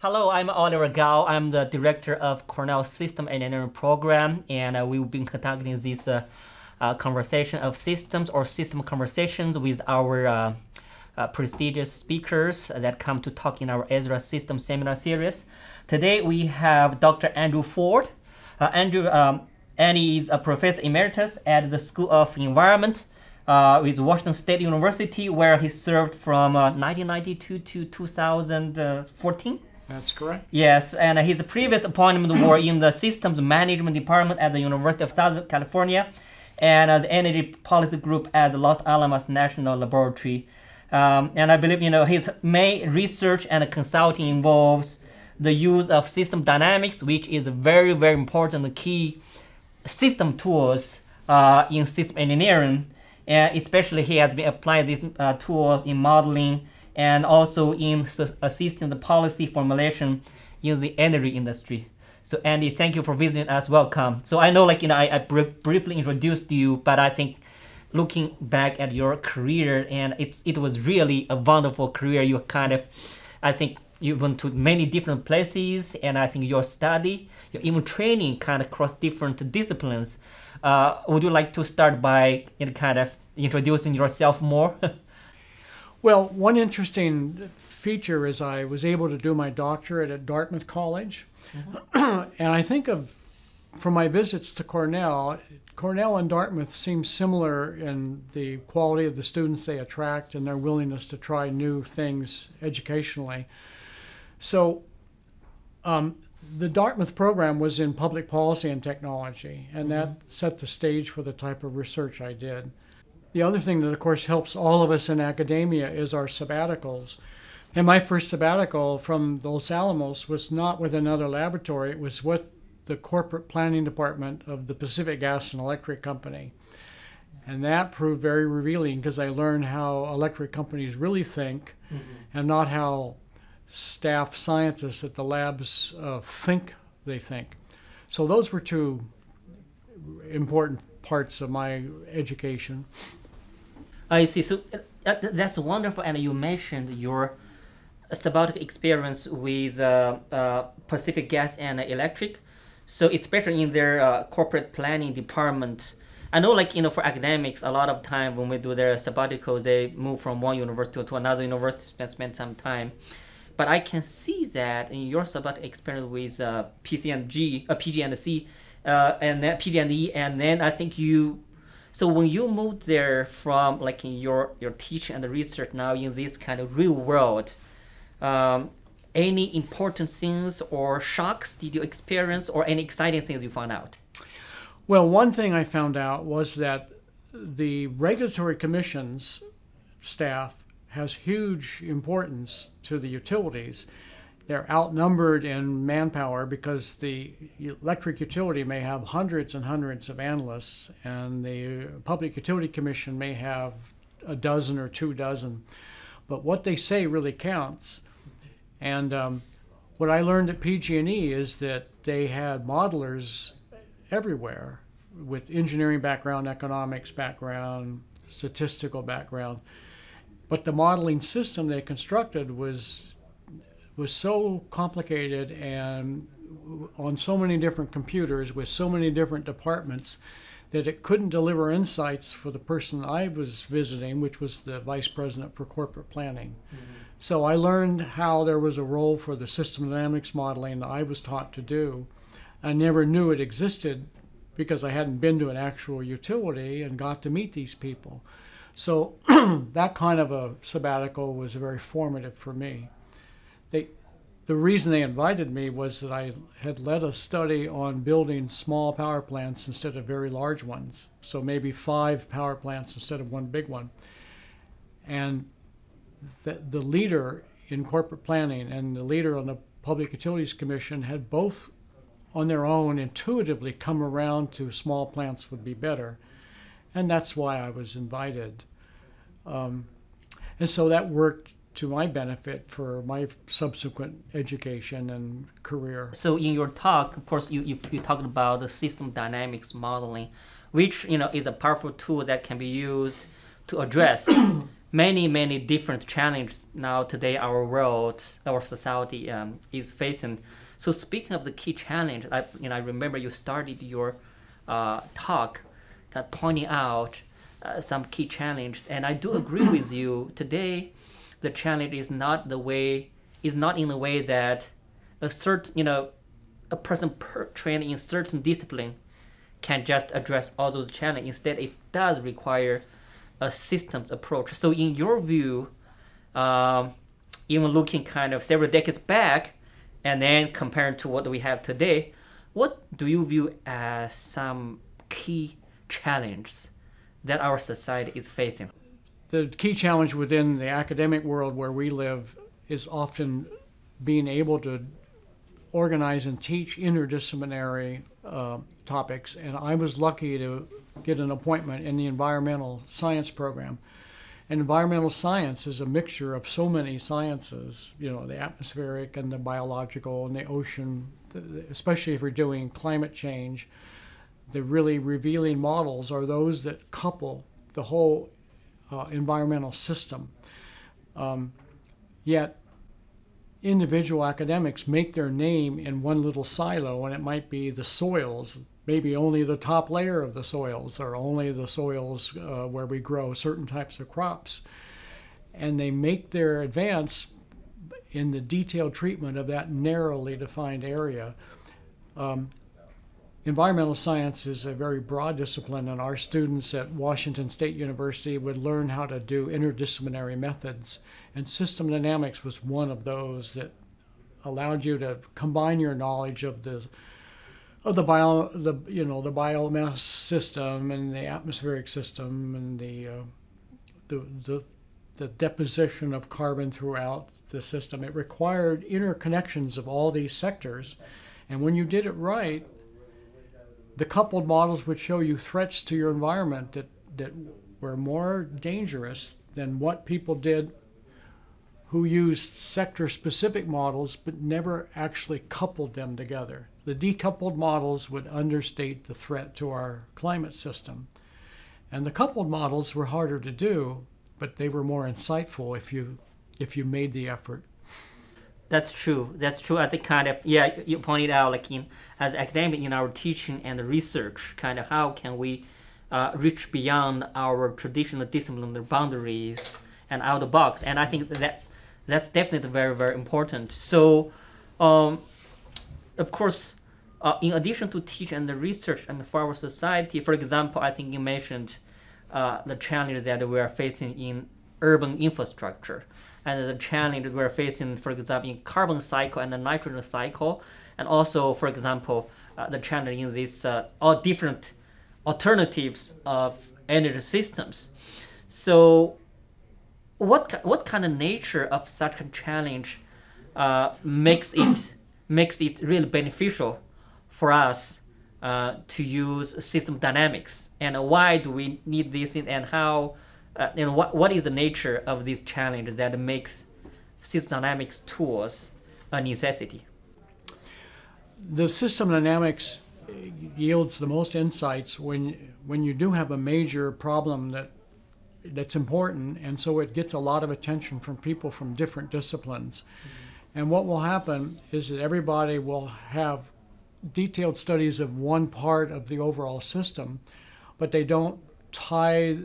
Hello, I'm Oliver Gao. I'm the director of Cornell System Engineering Program, and we've been conducting this conversation of systems or system conversations with our prestigious speakers that come to talk in our Ezra System Seminar Series. Today we have Dr. Andrew Ford. Andy is a professor emeritus at the School of Environment with Washington State University, where he served from 1992 to 2014. That's correct. Yes, and his previous appointments were in the Systems Management Department at the University of Southern California and the Energy Policy Group at the Los Alamos National Laboratory. And I believe, his main research and consulting involves the use of system dynamics, which is a very, very important key system tools in system engineering. And especially he has been applying these tools in modeling and also in assisting the policy formulation in the energy industry. So Andy, thank you for visiting us. Welcome. So I know, I briefly introduced you, but I think looking back at your career, and it was really a wonderful career. You I think you went to many different places, and I think your study, your even training cross different disciplines. Would you like to start by introducing yourself more? Well, one interesting feature is I was able to do my doctorate at Dartmouth College. Mm-hmm. And I think from my visits to Cornell and Dartmouth seem similar in the quality of the students they attract and their willingness to try new things educationally. So the Dartmouth program was in public policy and technology, and that set the stage for the type of research I did. The other thing that, of course, helps all of us in academia is our sabbaticals. And my first sabbatical from Los Alamos was not with another laboratory. It was with the corporate planning department of the Pacific Gas and Electric Company. And that proved very revealing because I learned how electric companies really think and not how staff scientists at the labs think they think. So those were two important parts of my education. I see. So that's wonderful. And you mentioned your sabbatical experience with Pacific Gas and Electric. So especially in their corporate planning department, I know, for academics, a lot of time when we do their sabbaticals, they move from one university to another university and spend some time. But I can see that in your sabbatical experience with PG&C, and then PG&E, and then I think so when you moved there from in your teaching and research now in this kind of real world, any important things or shocks did you experience, or any exciting things you found out? Well, one thing I found out was that the regulatory commission's staff has huge importance to the utilities. They're outnumbered in manpower because the electric utility may have hundreds and hundreds of analysts, and the Public Utility Commission may have a dozen or 2 dozen. But what they say really counts. And what I learned at PG&E is that they had modelers everywhere with engineering background, economics background, statistical background. But the modeling system they constructed was so complicated and on so many different computers with so many different departments that it couldn't deliver insights for the person I was visiting, which was the vice president for corporate planning. So I learned how there was a role for the system dynamics modeling that I was taught to do. I never knew it existed because I hadn't been to an actual utility and got to meet these people. So that kind of a sabbatical was very formative for me. The reason they invited me was that I had led a study on building small power plants instead of very large ones. So maybe 5 power plants instead of one big one. And the leader in corporate planning and the leader on the Public Utilities Commission had both on their own intuitively come around to small plants would be better. And that's why I was invited. And so that worked to my benefit for my subsequent education and career. So in your talk, of course, you talked about the system dynamics modeling, which is a powerful tool that can be used to address many different challenges now today our world, our society is facing. So speaking of the key challenge, I remember you started your talk pointing out some key challenges, and I do agree with you. Today, the challenge is not in the way that a certain a person trained in a certain discipline can just address all those challenges. Instead, it does require a systems approach. So in your view, even looking kind of several decades back and then compared to what we have today, what do you view as some key challenges that our society is facing? The key challenge within the academic world where we live is often being able to organize and teach interdisciplinary topics. And I was lucky to get an appointment in the environmental science program. And environmental science is a mixture of so many sciences, the atmospheric and the biological and the ocean, especially if we're doing climate change. The really revealing models are those that couple the whole environmental system. Yet individual academics make their name in one little silo, and it might be the soils, maybe only the top layer of the soils, or only the soils where we grow certain types of crops. And they make their advance in the detailed treatment of that narrowly defined area. Environmental science is a very broad discipline, and our students at Washington State University would learn how to do interdisciplinary methods. And system dynamics was one of those that allowed you to combine your knowledge of the biomass system and the atmospheric system and the deposition of carbon throughout the system. It required interconnections of all these sectors, and when you did it right, the coupled models would show you threats to your environment that were more dangerous than what people did who used sector-specific models but never actually coupled them together. The decoupled models would understate the threat to our climate system. And the coupled models were harder to do, but they were more insightful if you made the effort. That's true. I think you pointed out as academic in our teaching and research, how can we reach beyond our traditional disciplinary boundaries and out of the box. And I think that's definitely very, very important. So, of course, in addition to teaching and the research and for our society, for example, I think you mentioned the challenges that we are facing in urban infrastructure, and the challenges we're facing, for example, in carbon cycle and the nitrogen cycle, and also, for example, the challenge in these all different alternatives of energy systems. So, what kind of nature of such a challenge makes it really beneficial for us to use system dynamics, and why do we need this, and how? What is the nature of these challenges that makes system dynamics tools a necessity? The system dynamics yields the most insights when you do have a major problem that's important, and so it gets a lot of attention from people from different disciplines. Mm-hmm. And what will happen is that everybody will have detailed studies of one part of the overall system, but they don't tie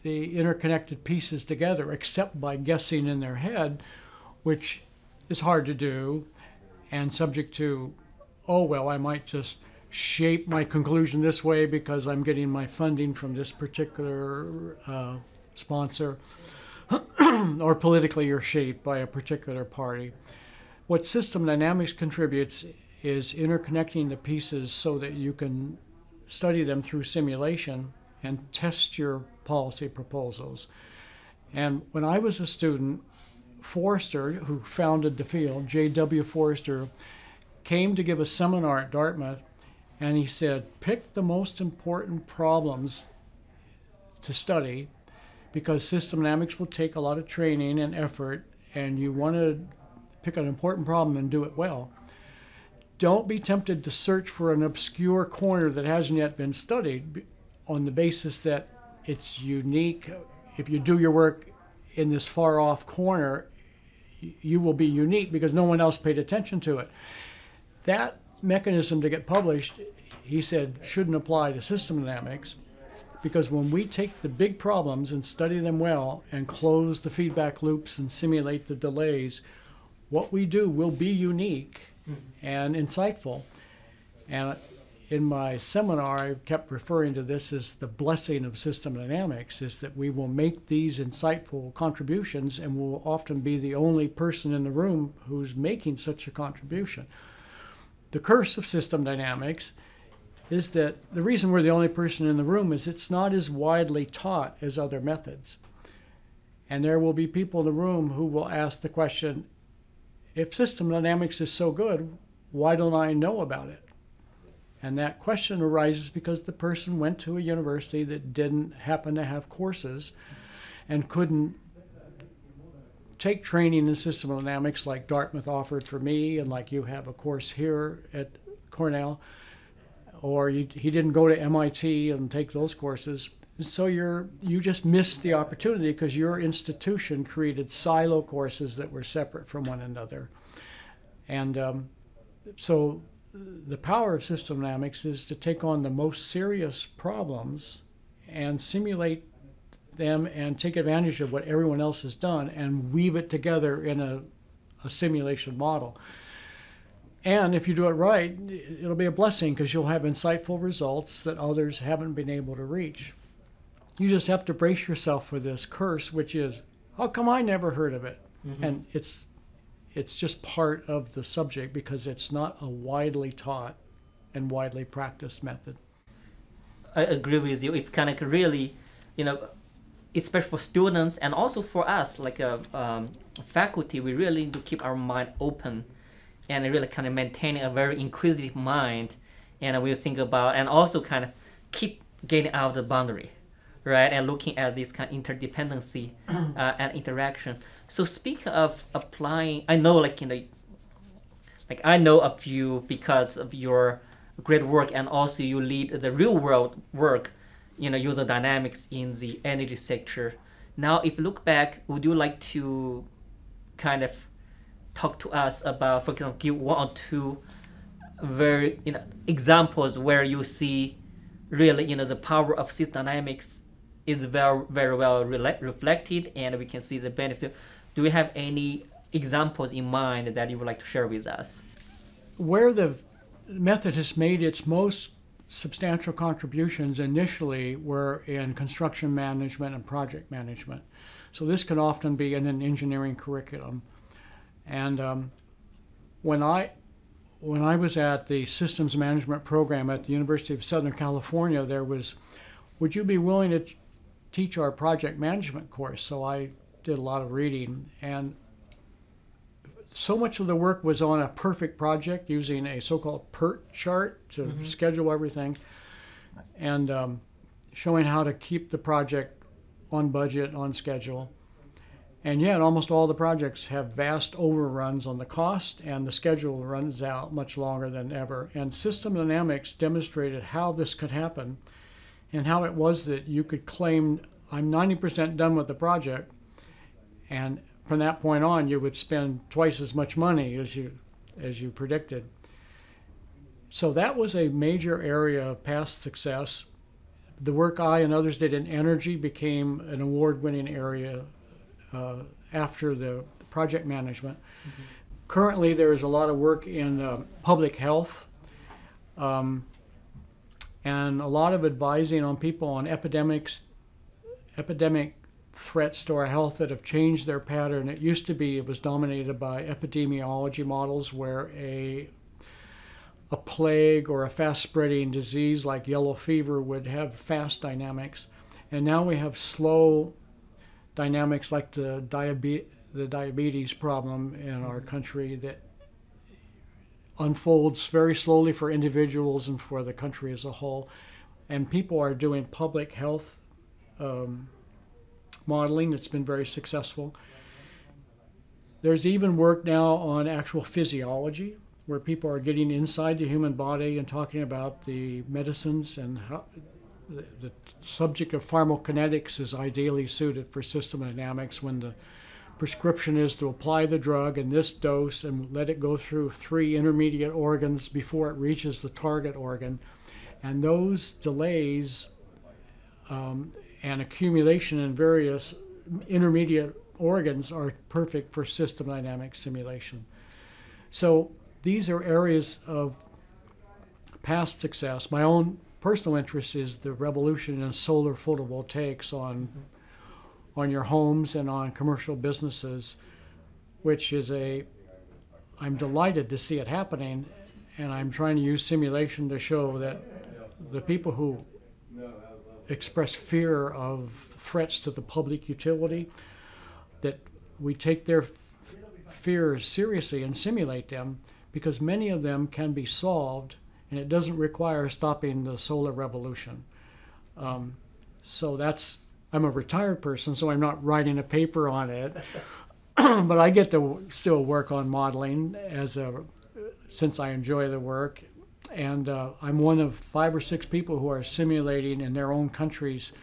the interconnected pieces together except by guessing in their head, which is hard to do and subject to, I might just shape my conclusion this way because I'm getting my funding from this particular sponsor, or politically you're shaped by a particular party. What system dynamics contributes is interconnecting the pieces so that you can study them through simulation and test your policy proposals. And when I was a student, Forrester, who founded the field, J.W. Forrester, came to give a seminar at Dartmouth, and he said, pick the most important problems to study, because system dynamics will take a lot of training and effort, and you want to pick an important problem and do it well. Don't be tempted to search for an obscure corner that hasn't yet been studied on the basis that it's unique. If you do your work in this far off corner, you will be unique because no one else paid attention to it. That mechanism to get published, he said, shouldn't apply to system dynamics, because when we take the big problems and study them well and close the feedback loops and simulate the delays, what we do will be unique and insightful. And in my seminar, I kept referring to this as the blessing of system dynamics, is that we will make these insightful contributions and will often be the only person in the room who's making such a contribution. The curse of system dynamics is that the reason we're the only person in the room is it's not as widely taught as other methods. And there will be people in the room who will ask the question, if system dynamics is so good, why don't I know about it? And that question arises because the person went to a university that didn't happen to have courses and couldn't take training in system dynamics like Dartmouth offered for me and like you have a course here at Cornell, or he didn't go to MIT and take those courses. So you just missed the opportunity because your institution created silo courses that were separate from one another. And so the power of system dynamics is to take on the most serious problems and simulate them and take advantage of what everyone else has done and weave it together in a simulation model. And if you do it right, it'll be a blessing because you'll have insightful results that others haven't been able to reach. You just have to brace yourself for this curse, which is, how come I never heard of it? Mm-hmm. And it's just part of the subject because it's not a widely taught and widely practiced method. I agree with you. It's kind of really, especially for students and also for us, like a faculty, we really need to keep our mind open and really kind of maintaining a very inquisitive mind. And we'll think about, and also kind of keep getting out of the boundary, right? And looking at this kind of interdependency and interaction. So speaking of applying, I know I know of you because of your great work, and also you lead the real world work, user dynamics in the energy sector. Now, if you look back, would you like to kind of talk to us about, for example, give one or two very examples where you see really the power of system dynamics is very, very well reflected, and we can see the benefit. Do you have any examples in mind that you would like to share with us? Where the method has made its most substantial contributions initially were in construction management and project management. So this can often be in an engineering curriculum. And when I was at the systems management program at the University of Southern California, there was, would you be willing to teach our project management course? So I did a lot of reading, and so much of the work was on a perfect project using a so-called PERT chart to schedule everything, and showing how to keep the project on budget, on schedule. And yet almost all the projects have vast overruns on the cost, and the schedule runs out much longer than ever. And system dynamics demonstrated how this could happen and how it was that you could claim, I'm 90% done with the project, and from that point on, you would spend twice as much money as you predicted. So that was a major area of past success. The work I and others did in energy became an award-winning area after the project management. Mm-hmm. Currently, there is a lot of work in public health and a lot of advising on people on epidemic threats to our health that have changed their pattern. It used to be, it was dominated by epidemiology models where a plague or a fast-spreading disease like yellow fever would have fast dynamics. And now we have slow dynamics like the diabetes problem in our country that unfolds very slowly for individuals and for the country as a whole. And people are doing public health modeling that's been very successful. There's even work now on actual physiology, where people are getting inside the human body and talking about the medicines and The subject of pharmacokinetics is ideally suited for system dynamics when the prescription is to apply the drug in this dose and let it go through 3 intermediate organs before it reaches the target organ. And those delays and accumulation in various intermediate organs are perfect for system dynamics simulation. So these are areas of past success. My own personal interest is the revolution in solar photovoltaics on your homes and on commercial businesses, which is I'm delighted to see it happening, and I'm trying to use simulation to show that the people who express fear of threats to the public utility, that we take their fears seriously and simulate them, because many of them can be solved, and it doesn't require stopping the solar revolution. So I'm a retired person, so I'm not writing a paper on it, but I get to still work on modeling since I enjoy the work. And I'm one of 5 or 6 people who are simulating in their own countries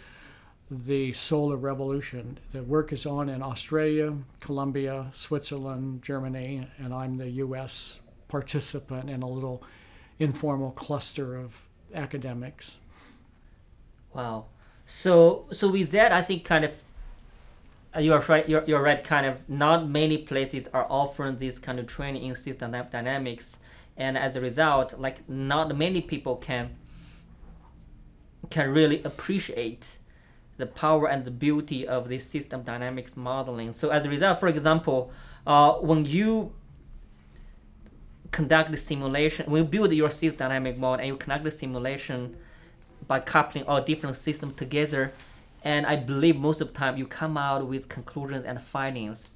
the solar revolution. The work is on in Australia, Colombia, Switzerland, Germany, and I'm the U.S. participant in a little informal cluster of academics. Wow. So with that, I think kind of you're right. You're right. Kind of not many places are offering this kind of training in system dynamics, and as a result, like not many people can really appreciate the power and the beauty of this system dynamics modeling. So as a result, for example, when you conduct the simulation, when you build your system dynamic model and you conduct the simulation by coupling all different systems together, and I believe most of the time you come out with conclusions and findings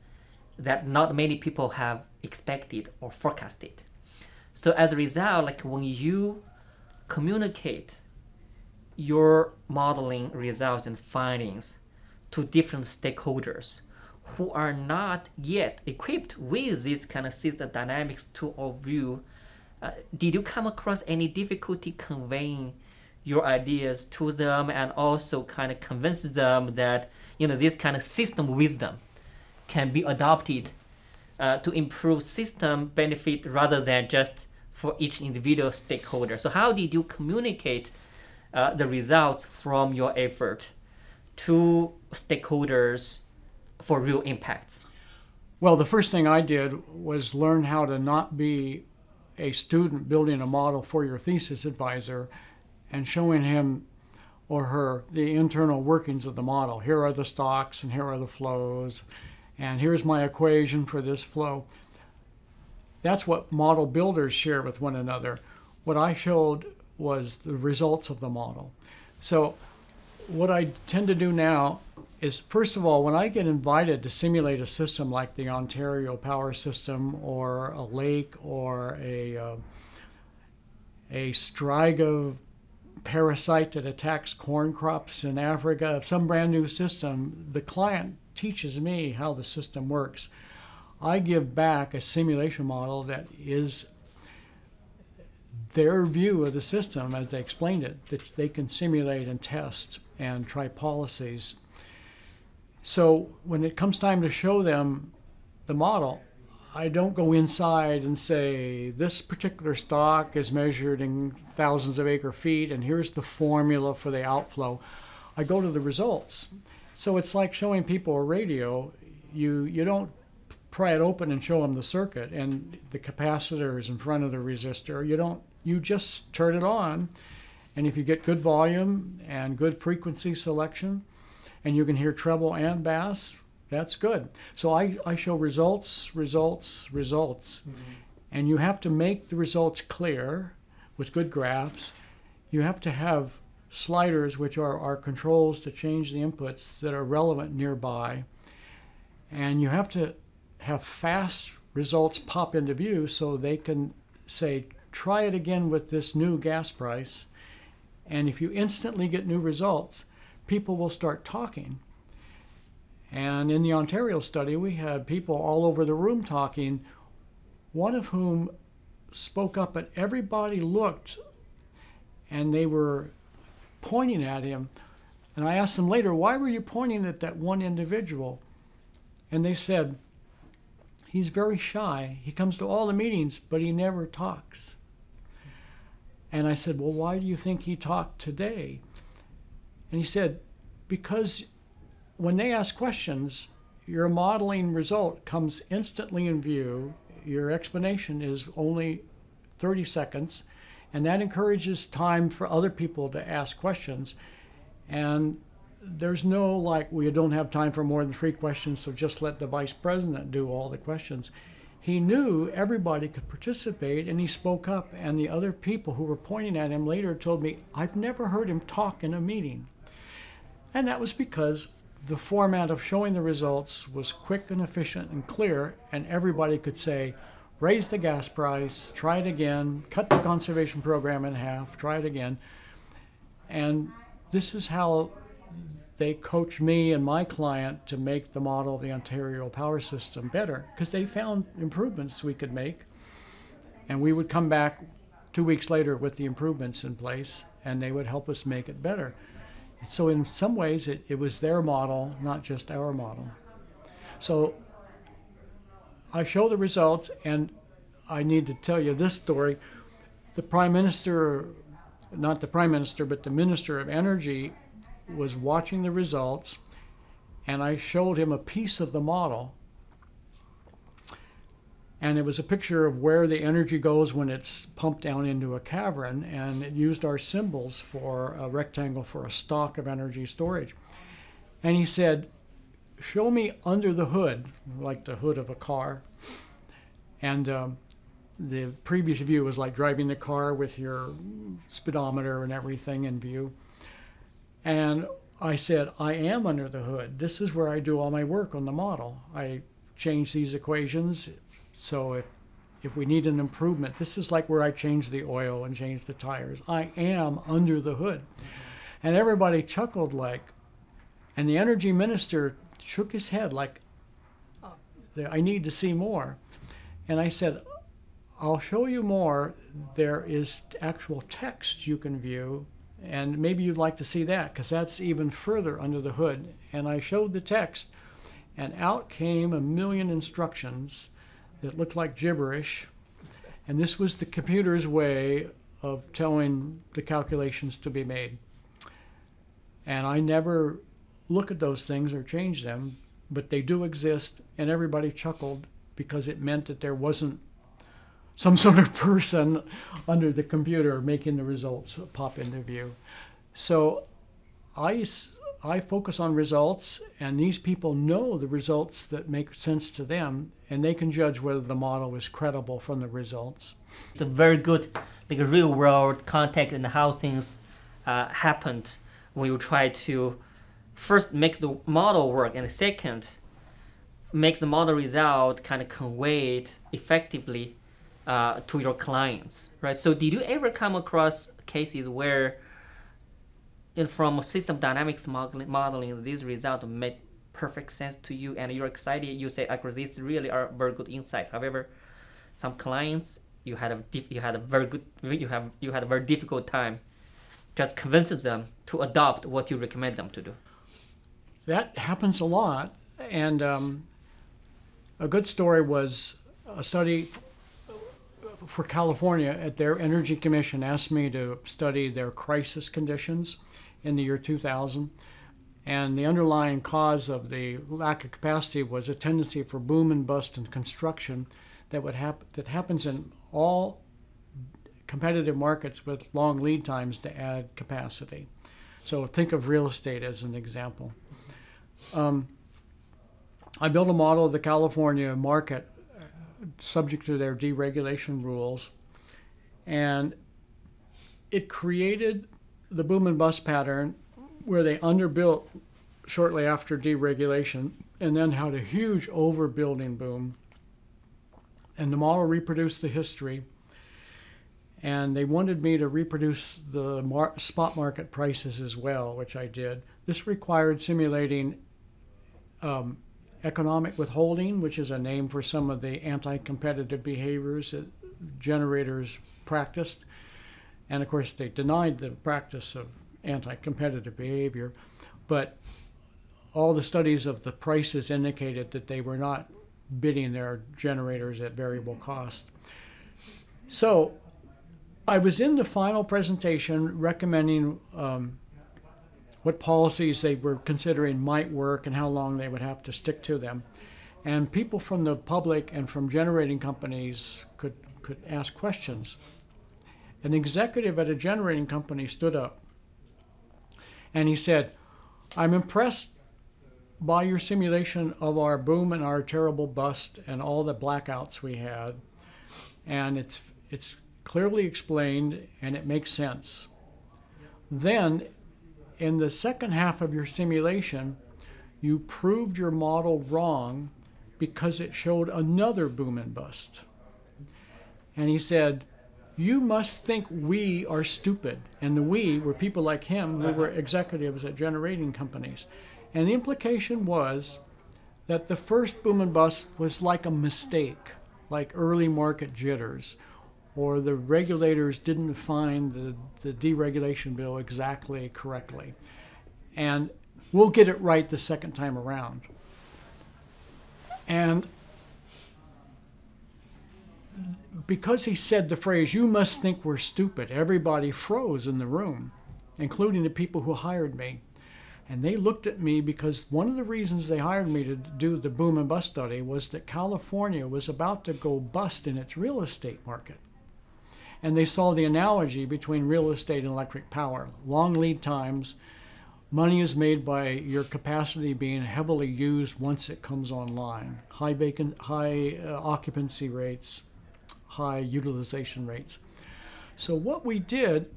that not many people have expected or forecasted. So as a result, like when you communicate your modeling results and findings to different stakeholders who are not yet equipped with this kind of system dynamics tool or view, did you come across any difficulty conveying your ideas to them and also kind of convince them that this kind of system wisdom can be adopted to improve system benefit rather than just for each individual stakeholder? So how did you communicate the results from your effort to stakeholders for real impacts? Well, the first thing I did was learn how to not be a student building a model for your thesis advisor and showing him or her the internal workings of the model. Here are the stocks and here are the flows, and here's my equation for this flow. That's what model builders share with one another. What I showed was the results of the model. So what I tend to do now is, first of all, when I get invited to simulate a system like the Ontario power system or a lake or a striga parasite that attacks corn crops in Africa, some brand new system, the client teaches me how the system works. I give back a simulation model that is their view of the system as they explained it, that they can simulate and test and try policies. So when it comes time to show them the model, I don't go inside and say, this particular stock is measured in thousands of acre feet and here's the formula for the outflow. I go to the results. So it's like showing people a radio. You don't pry it open and show them the circuit and the capacitor is in front of the resistor. You just turn it on, and if you get good volume and good frequency selection and you can hear treble and bass, that's good. So I show results. Mm-hmm. And you have to make the results clear with good graphs. You have to have sliders, which are our controls to change the inputs that are relevant nearby. And you have to have fast results pop into view so they can say, try it again with this new gas price. And if you instantly get new results, people will start talking. And in the Ontario study, we had people all over the room talking, one of whom spoke up and everybody looked, and they were pointing at him. And I asked them later, why were you pointing at that one individual? And they said, he's very shy. He comes to all the meetings, but he never talks. And I said, well, why do you think he talked today? And he said, because when they ask questions, your modeling result comes instantly in view. Your explanation is only 30 seconds, and that encourages time for other people to ask questions. And there's no like, we don't have time for more than 3 questions, so just let the vice president do all the questions. He knew everybody could participate, and he spoke up, and the other people who were pointing at him later told me, I've never heard him talk in a meeting. And that was because the format of showing the results was quick and efficient and clear, and everybody could say, raise the gas price, try it again, cut the conservation program in half, try it again. And this is how they coached me and my client to make the model of the Ontario power system better, because they found improvements we could make. And we would come back 2 weeks later with the improvements in place, and they would help us make it better. So in some ways, it was their model, not just our model. So I show the results, and I need to tell you this story. The Prime Minister, not the Prime Minister, but the Minister of Energy was watching the results, and I showed him a piece of the model. And it was a picture of where the energy goes when it's pumped down into a cavern, and it used our symbols for a rectangle for a stock of energy storage. And he said, show me under the hood, like the hood of a car. And the previous view was like driving the car with your speedometer and everything in view. And I said, I am under the hood. This is where I do all my work on the model. I change these equations. So if we need an improvement, this is like where I change the oil and change the tires. I am under the hood. And everybody chuckled and the energy minister shook his head like, I need to see more. And I said, I'll show you more. There is actual text you can view, and maybe you'd like to see that, because that's even further under the hood. And I showed the text, and out came 1 million instructions that looked like gibberish. And this was the computer's way of telling the calculations to be made. And I never look at those things or change them, but they do exist, and everybody chuckled because it meant that there wasn't some sort of person under the computer making the results pop into view. So I focus on results, and these people know the results that make sense to them, and they can judge whether the model is credible from the results. It's a very good real world context and how things happened when you try to first make the model work, and second, make the model result kind of conveyed effectively to your clients, right? So did you ever come across cases where from system dynamics modeling, these results made perfect sense to you and you're excited, you say, these really are very good insights. However, some clients, you had a very difficult time just convincing them to adopt what you recommend them to do? That happens a lot. And a good story was a study for California at their Energy Commission asked me to study their crisis conditions in the year 2000. And the underlying cause of the lack of capacity was a tendency for boom and bust in construction that happens in all competitive markets with long lead times to add capacity. So think of real estate as an example. I built a model of the California market subject to their deregulation rules, and it created the boom and bust pattern where they underbuilt shortly after deregulation and then had a huge overbuilding boom. And the model reproduced the history, and they wanted me to reproduce the spot market prices as well, which I did. This required simulating economic withholding, which is a name for some of the anti-competitive behaviors that generators practiced. And of course, they denied the practice of anti-competitive behavior, but all the studies of the prices indicated that they were not bidding their generators at variable cost. So I was in the final presentation recommending what policies they were considering might work and how long they would have to stick to them. And people from the public and from generating companies could ask questions. An executive at a generating company stood up and he said, "I'm impressed by your simulation of our boom and our terrible bust and all the blackouts we had. And it's clearly explained and it makes sense. Then in the second half of your simulation, you proved your model wrong because it showed another boom and bust." And he said, "You must think we are stupid." And the we were people like him who were executives at generating companies. And the implication was that the first boom and bust was like a mistake, like early market jitters, or the regulators didn't define the deregulation bill exactly correctly. And we'll get it right the second time around. And because he said the phrase, "You must think we're stupid," everybody froze in the room, including the people who hired me. And they looked at me because one of the reasons they hired me to do the boom and bust study was that California was about to go bust in its real estate market. And they saw the analogy between real estate and electric power. Long lead times, money is made by your capacity being heavily used once it comes online. High occupancy rates, high utilization rates. So what we did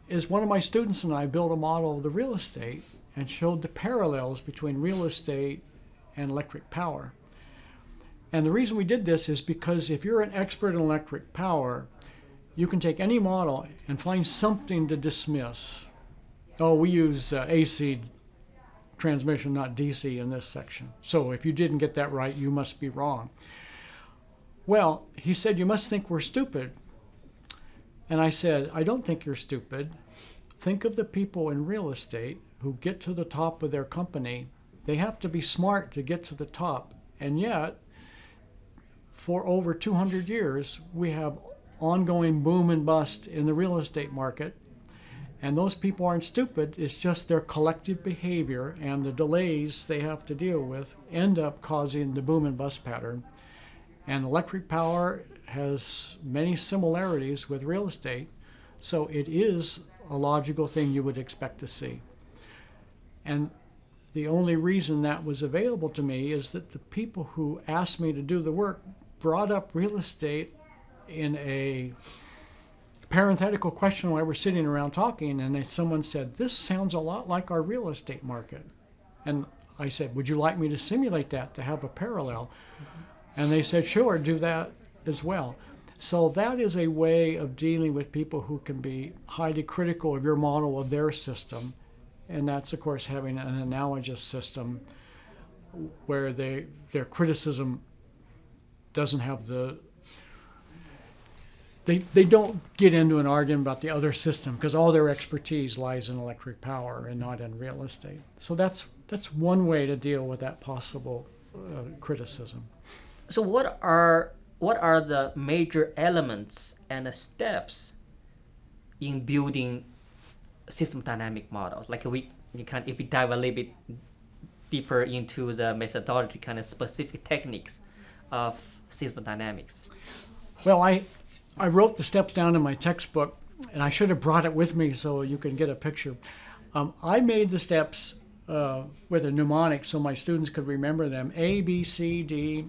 is one of my students and I built a model of the real estate and showed the parallels between real estate and electric power. And the reason we did this is because if you're an expert in electric power, you can take any model and find something to dismiss. Oh, we use AC transmission, not DC in this section. So if you didn't get that right, you must be wrong. Well, he said, "You must think we're stupid." And I said, "I don't think you're stupid. Think of the people in real estate who get to the top of their company. They have to be smart to get to the top. And yet, for over 200 years, we have ongoing boom and bust in the real estate market. And those people aren't stupid. It's just their collective behavior and the delays they have to deal with end up causing the boom and bust pattern. And electric power has many similarities with real estate, so it is a logical thing you would expect to see." And the only reason that was available to me is that the people who asked me to do the work brought up real estate in a parenthetical question while we're sitting around talking, and someone said, "This sounds a lot like our real estate market." And I said, "Would you like me to simulate that to have a parallel?" And they said, "Sure, do that as well." So that is a way of dealing with people who can be highly critical of your model of their system. And that's, of course, having an analogous system where their criticism doesn't have they don't get into an argument about the other system because all their expertise lies in electric power and not in real estate. So that's one way to deal with that possible criticism. So what are the major elements and the steps in building system dynamic models? Like if we dive a little bit deeper into the methodology, kind of specific techniques of system dynamics. Well, I wrote the steps down in my textbook, and I should have brought it with me so you can get a picture. I made the steps with a mnemonic so my students could remember them. A, B, C, D.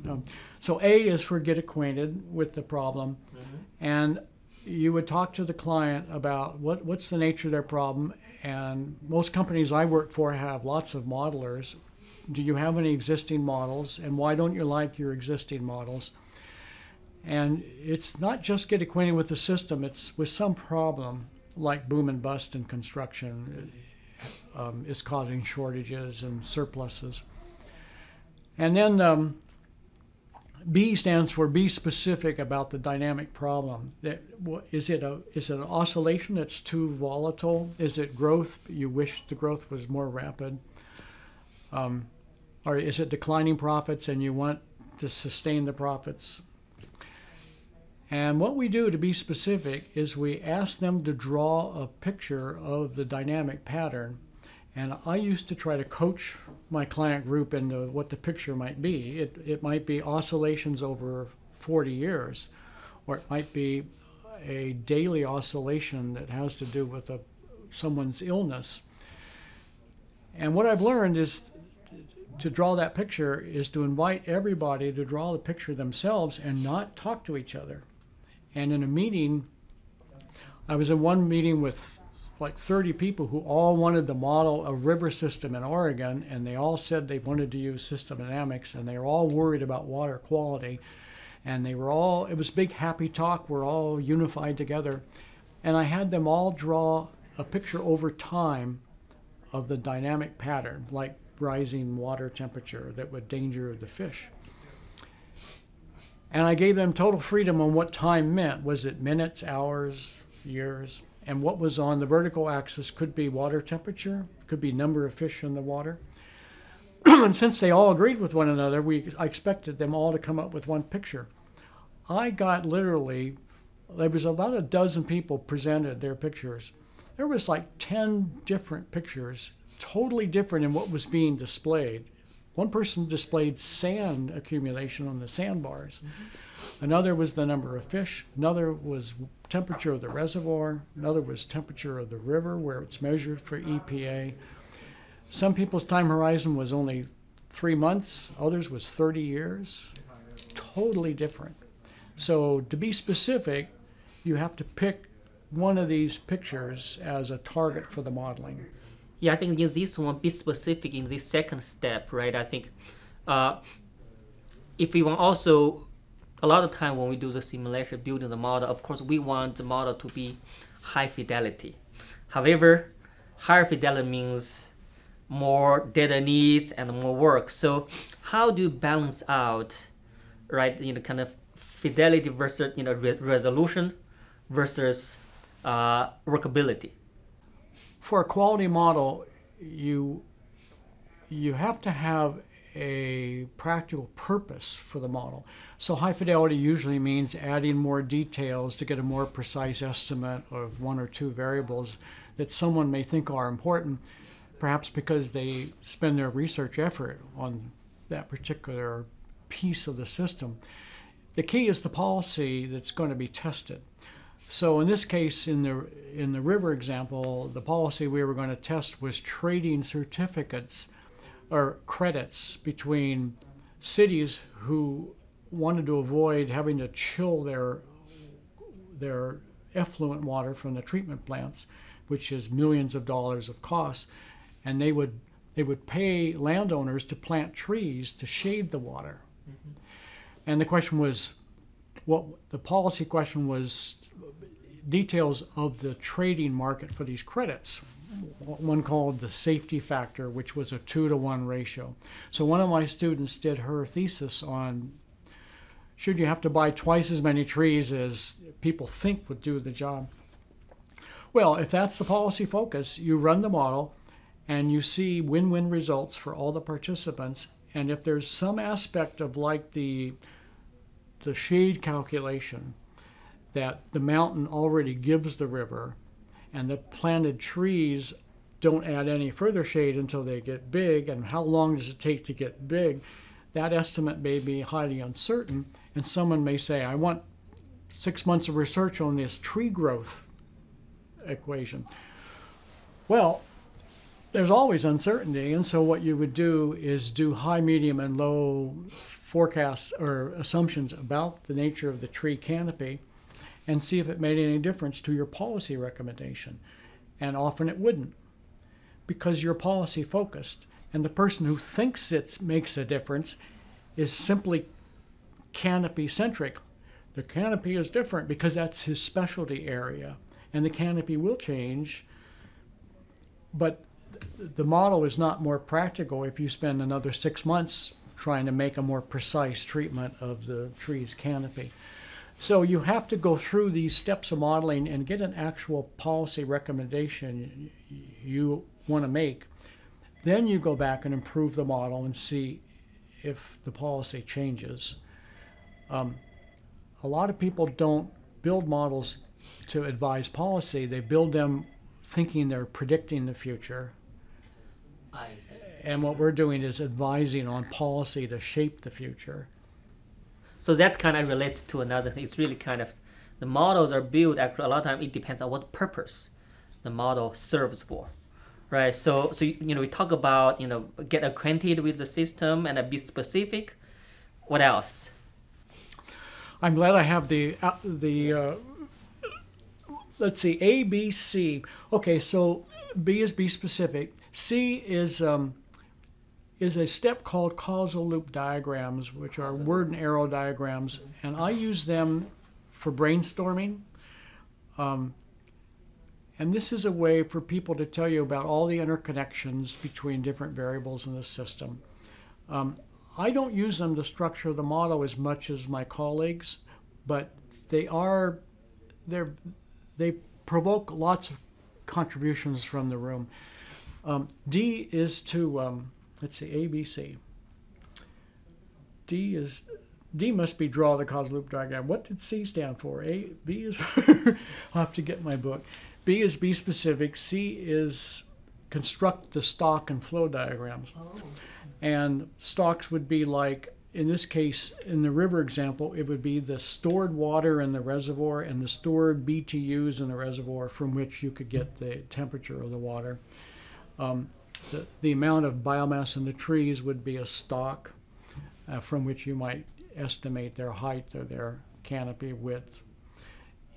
So A is for get acquainted with the problem. Mm-hmm. And you would talk to the client about what's the nature of their problem. And most companies I work for have lots of modelers. Do you have any existing models? And why don't you like your existing models? And it's not just get acquainted with the system. It's with some problem like boom and bust in construction is causing shortages and surpluses. And then B stands for be specific about the dynamic problem. Is it an oscillation that's too volatile? Is it growth? You wish the growth was more rapid? Or is it declining profits and you want to sustain the profits? And what we do to be specific is we ask them to draw a picture of the dynamic pattern. And I used to try to coach my client group into what the picture might be. It might be oscillations over 40 years, or it might be a daily oscillation that has to do with someone's illness. And what I've learned is to draw that picture is to invite everybody to draw the picture themselves and not talk to each other. And in a meeting, I was in one meeting with like 30 people who all wanted to model a river system in Oregon, and they all said they wanted to use system dynamics, and they were all worried about water quality. And it was big happy talk, we're all unified together. And I had them all draw a picture over time of the dynamic pattern, like rising water temperature that would endanger the fish. And I gave them total freedom on what time meant. Was it minutes, hours, years? And what was on the vertical axis could be water temperature, could be number of fish in the water. And since they all agreed with one another, I expected them all to come up with one picture. I got literally, there was about a dozen people presented their pictures. There was like 10 different pictures, totally different in what was being displayed. One person displayed sand accumulation on the sandbars. Another was the number of fish. Another was temperature of the reservoir. Another was temperature of the river where it's measured for EPA. Some people's time horizon was only 3 months. Others was 30 years. Totally different. So to be specific, you have to pick one of these pictures as a target for the modeling. Yeah, I think in this one, be specific in this second step, right? I think if we want also, a lot of time when we do the simulation, building the model, of course, we want the model to be high fidelity. However, higher fidelity means more data needs and more work. So how do you balance out, right, kind of fidelity versus, resolution versus workability? For a quality model, you have to have a practical purpose for the model. So high fidelity usually means adding more details to get a more precise estimate of one or two variables that someone may think are important, perhaps because they spend their research effort on that particular piece of the system. The key is the policy that's going to be tested. So in this case, in the river example, the policy we were going to test was trading certificates or credits between cities who wanted to avoid having to chill their effluent water from the treatment plants, which is millions of dollars of cost, and they would pay landowners to plant trees to shade the water. Mm-hmm. And the question was, the policy question was details of the trading market for these credits. One called the safety factor, which was a 2-to-1 ratio. So one of my students did her thesis on, should you have to buy twice as many trees as people think would do the job? Well, if that's the policy focus, you run the model and you see win-win results for all the participants. And if there's some aspect of like the shade calculation that the mountain already gives the river, and the planted trees don't add any further shade until they get big, and how long does it take to get big, that estimate may be highly uncertain, and someone may say, I want 6 months of research on this tree growth equation. Well, there's always uncertainty, and so what you would do is do high, medium, and low forecasts or assumptions about the nature of the tree canopy and see if it made any difference to your policy recommendation. And often it wouldn't, because you're policy focused, and the person who thinks it makes a difference is simply canopy centric. The canopy is different because that's his specialty area, and the canopy will change, but the model is not more practical if you spend another 6 months trying to make a more precise treatment of the tree's canopy. So you have to go through these steps of modeling and get an actual policy recommendation you want to make. Then you go back and improve the model and see if the policy changes. A lot of people don't build models to advise policy. They build them thinking they're predicting the future. I see. And what we're doing is advising on policy to shape the future. So that kind of relates to another thing. It's really kind of, the models are built, actually, a lot of time it depends on what purpose the model serves for, right? So we talk about, get acquainted with the system and be specific. What else? I'm glad I have the let's see, A, B, C. Okay, so B is be specific. C is a step called causal loop diagrams, which are word and arrow diagrams, and I use them for brainstorming. And this is a way for people to tell you about all the interconnections between different variables in the system. I don't use them to structure the model as much as my colleagues, but they provoke lots of contributions from the room. D is to, let's see, A, B, C. D must be draw the causal loop diagram. What did C stand for? B is, I'll have to get my book. B is be specific. C is construct the stock and flow diagrams. Oh. And stocks would be like, in this case, in the river example, it would be the stored water in the reservoir and the stored BTUs in the reservoir from which you could get the temperature of the water. The amount of biomass in the trees would be a stock from which you might estimate their height or their canopy width.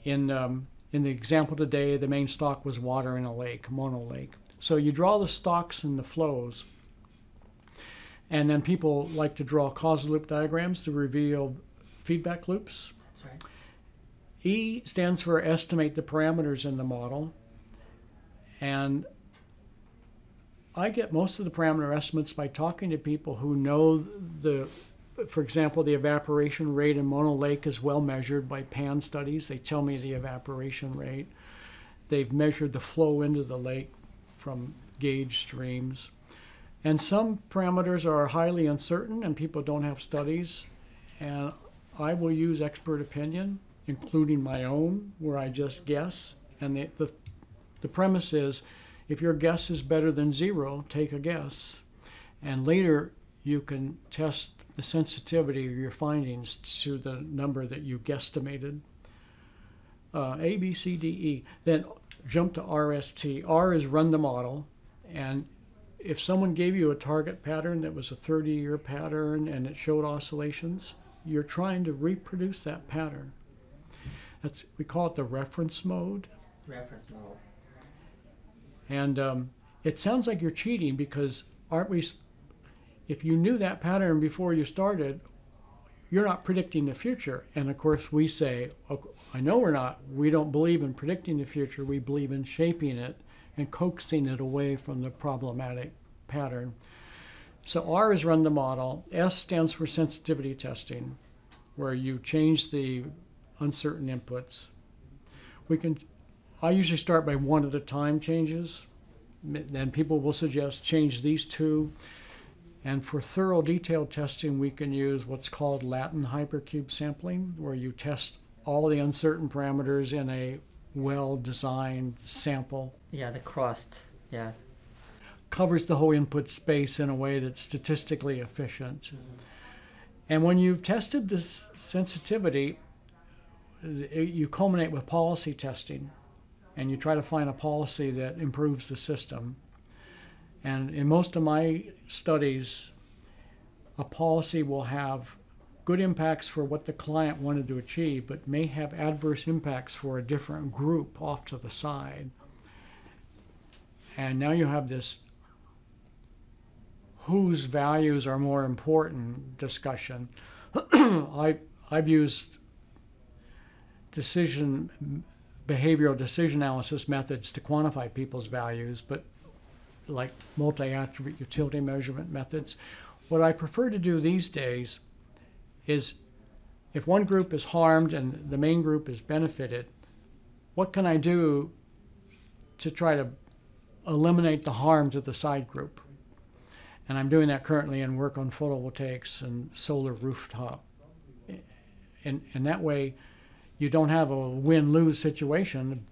In the example today, the main stock was water in a lake, monolake. So you draw the stocks and the flows. And then people like to draw causal loop diagrams to reveal feedback loops. That's right. E stands for estimate the parameters in the model. And I get most of the parameter estimates by talking to people who know for example, the evaporation rate in Mono Lake is well measured by PAN studies. They tell me the evaporation rate. They've measured the flow into the lake from gauge streams. And some parameters are highly uncertain and people don't have studies. And I will use expert opinion, including my own, where I just guess. And the premise is, if your guess is better than 0, take a guess. And later you can test the sensitivity of your findings to the number that you guesstimated. A, B, C, D, E. Then jump to RST. R is run the model. And if someone gave you a target pattern that was a 30-year pattern and it showed oscillations, you're trying to reproduce that pattern. We call it the reference mode. Reference mode. And it sounds like you're cheating because if you knew that pattern before you started, you're not predicting the future. And of course we say, oh, I know we're not. We don't believe in predicting the future. We believe in shaping it and coaxing it away from the problematic pattern. So R is run the model. S stands for sensitivity testing, where you change the uncertain inputs. I usually start by one at a time changes. Then people will suggest change these two. And for thorough detailed testing, we can use what's called Latin hypercube sampling, where you test all the uncertain parameters in a well-designed sample. Yeah, the crust, yeah. Covers the whole input space in a way that's statistically efficient. Mm-hmm. And when you've tested this sensitivity, you culminate with policy testing, and you try to find a policy that improves the system. And in most of my studies, a policy will have good impacts for what the client wanted to achieve, but may have adverse impacts for a different group off to the side. And now you have this whose values are more important discussion. I've used behavioral decision analysis methods to quantify people's values, but like multi-attribute utility measurement methods. what I prefer to do these days is, if one group is harmed and the main group is benefited, what can I do to try to eliminate the harm to the side group? And I'm doing that currently in work on photovoltaics and solar rooftop. And that way, you don't have a win-lose situation.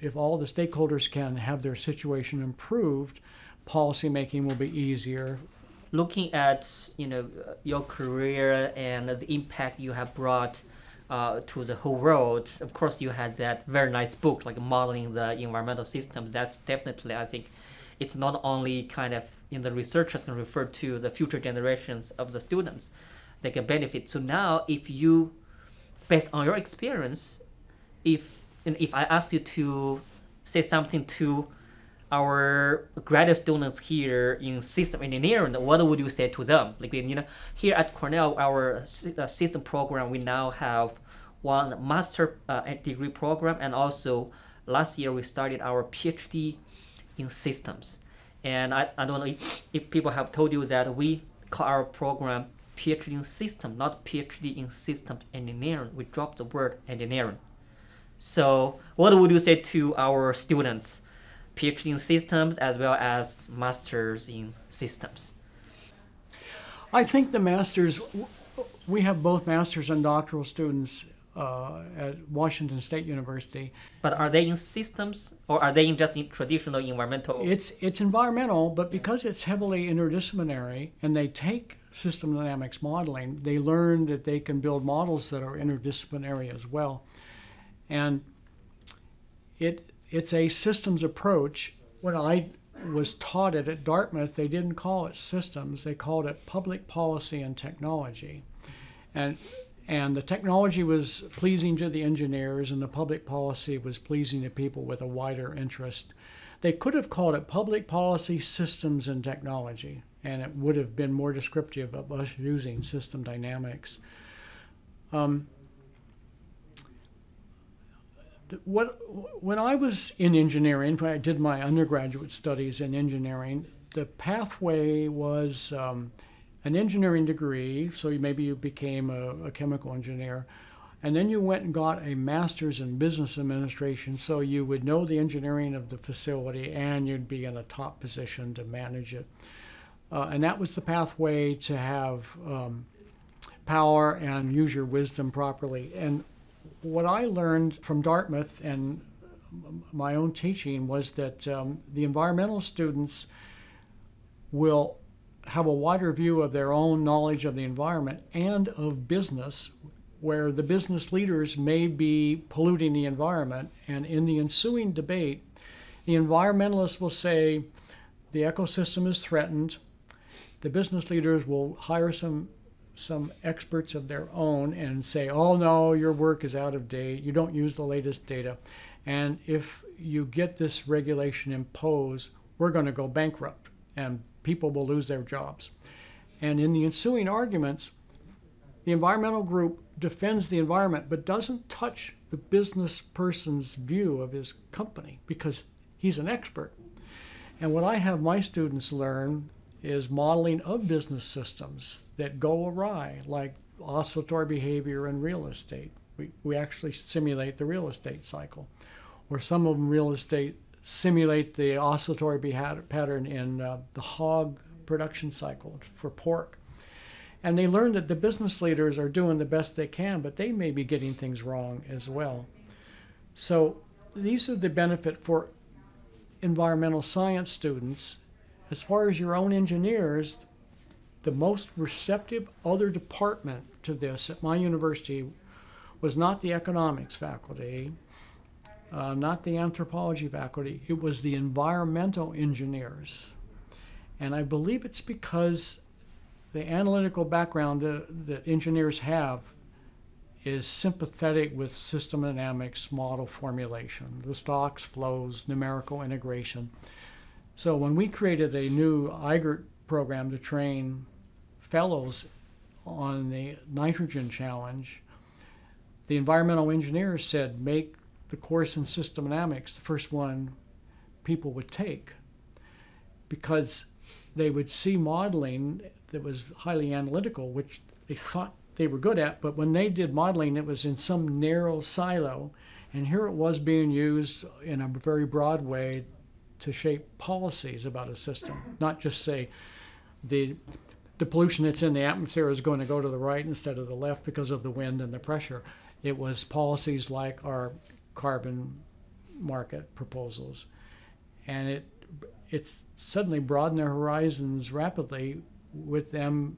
If all the stakeholders can have their situation improved, policymaking will be easier. Looking at your career and the impact you have brought to the whole world, of course you had that very nice book like Modeling the Environmental Systems. That's definitely, I think, it's not only kind of the researchers can refer to the future generations of the students that can benefit. So now, if you, based on your experience, if I ask you to say something to our graduate students here in system engineering, what would you say to them? Like, here at Cornell, our system program, we now have one master degree program, and also last year we started our PhD in systems. And I don't know if people have told you that we call our program PhD in system, not PhD in systems engineering. We dropped the word engineering. So what would you say to our students, PhD in systems as well as masters in systems? I think the masters, we have both masters and doctoral students at Washington State University. But are they in systems, or are they just in traditional environmental? It's environmental, but because it's heavily interdisciplinary and they take system dynamics modeling, they learn that they can build models that are interdisciplinary as well. And it's a systems approach. When I was taught it at Dartmouth, they didn't call it systems, they called it public policy and technology. And the technology was pleasing to the engineers, and the public policy was pleasing to people with a wider interest. They could have called it public policy, systems, and technology, and it would have been more descriptive of us using system dynamics. When I was in engineering, when I did my undergraduate studies in engineering, the pathway was an engineering degree, so maybe you became a chemical engineer, and then you went and got a master's in business administration, so you would know the engineering of the facility and you'd be in a top position to manage it. And that was the pathway to have power and use your wisdom properly. And what I learned from Dartmouth and my own teaching was that the environmental students will have a wider view of their own knowledge of the environment and of business, where the business leaders may be polluting the environment. And in the ensuing debate, the environmentalists will say the ecosystem is threatened. The business leaders will hire some experts of their own and say, oh no, your work is out of date, you don't use the latest data, and if you get this regulation imposed, we're going to go bankrupt and people will lose their jobs. And in the ensuing arguments, the environmental group defends the environment but doesn't touch the business person's view of his company because he's an expert. And what I have my students learn is modeling of business systems that go awry, like oscillatory behavior in real estate. We actually simulate the real estate cycle. Or some of them real estate simulate the oscillatory pattern in the hog production cycle for pork. And they learn that the business leaders are doing the best they can, but they may be getting things wrong as well. So these are the benefit for environmental science students. As far as your own engineers, the most receptive other department to this at my university was not the economics faculty, not the anthropology faculty, it was the environmental engineers. And I believe it's because the analytical background that engineers have is sympathetic with system dynamics model formulation, the stocks, flows, numerical integration. So when we created a new IGERT program to train fellows on the nitrogen challenge, the environmental engineers said, make the course in system dynamics the first one people would take, because they would see modeling that was highly analytical, which they thought they were good at, but when they did modeling, it was in some narrow silo. And here it was being used in a very broad way to shape policies about a system, not just say the pollution that's in the atmosphere is going to go to the right instead of the left because of the wind and the pressure. It was policies like our carbon market proposals. And it suddenly broadened their horizons rapidly with them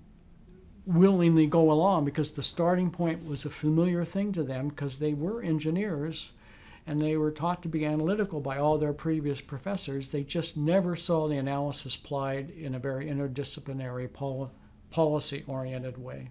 willingly go along, because the starting point was a familiar thing to them because they were engineers and they were taught to be analytical by all their previous professors. They just never saw the analysis applied in a very interdisciplinary policy-oriented way.